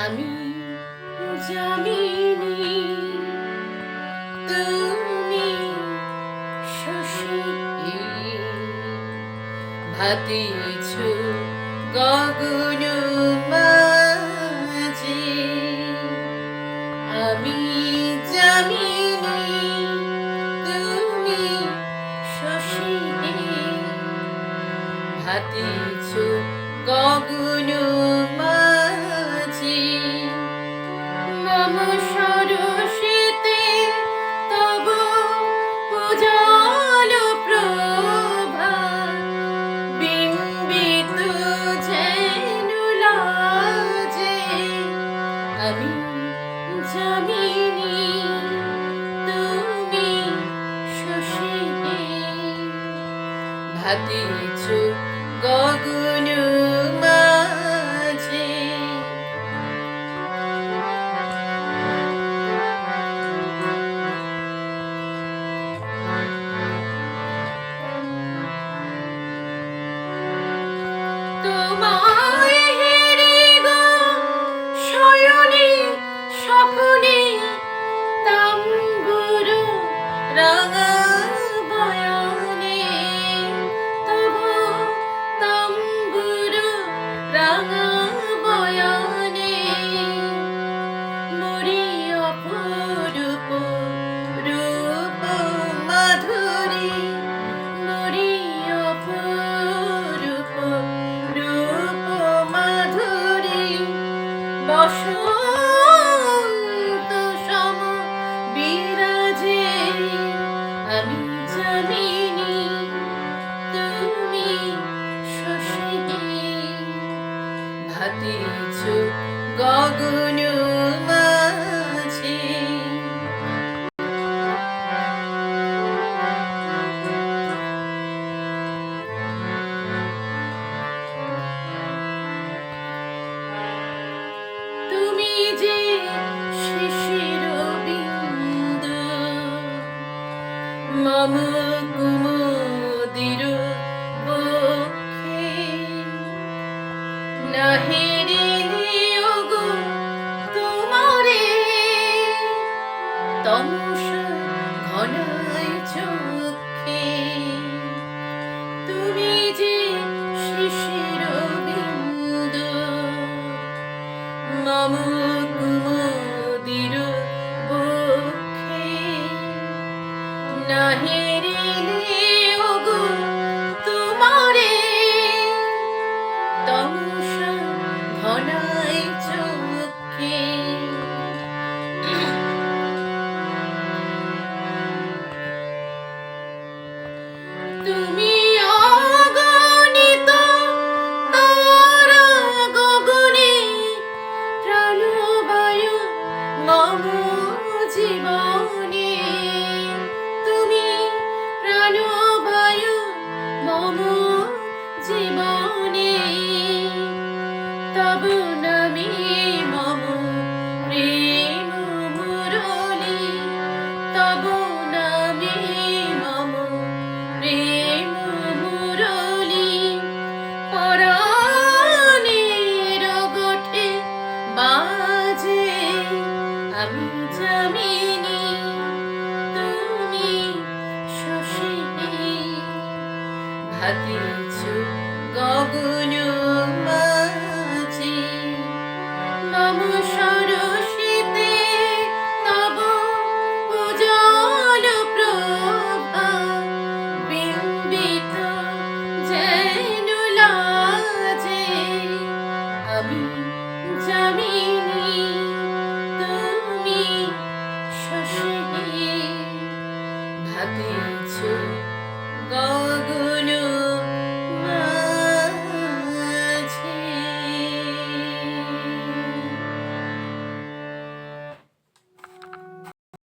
আমি জানিনি তুমি শশী ভাতিছ গগন মাঝে। আমি জানিনি তুমি শশী ভাতিছ গগন মাঝে। মম সরসিতে তব উজ্জ্বল প্রভা বিম্বিত যেন লাজে। আমি জানিনি তুমি শশী ভাতিছ গগন মাঝে। তোমায় হেরে গো শয়নে স্বপ্নে তাম্বুর রাঙা বয়নে। তবু তাম্বুর রাঙা বয়নে মরি অপরূপ রূপ মাধুরী। মরি অপরূপ রূপ মাধুরী বসন্ত সম বিরাজে। আমি জানিনি তুমি শশী ভাতিছ গগন মাঝে। তুমি যে শিশির বিন্দু মম কুমুদির বক্ষে। না হেরিলে ওগো তোমারে তমসা ঘনায় চক্ষে। তুমি যে শিশির বিন্দু মম কুমুদির বক্ষে। না হেরিলে ওগো তোমারে তমসা ঘনায় চক্ষে। তুমি অগণিত তারা গগনে প্রাণবায়ু মম জীবনে। তুমি প্রাণবায়ু মম জীবনে। তব নামে মম প্রেম মুরলী। তব নামে মম প্রেম মুরলী পরাণের গোঠে বাজে। আমি জানিনি তুমি শশী ভাতিছ গগন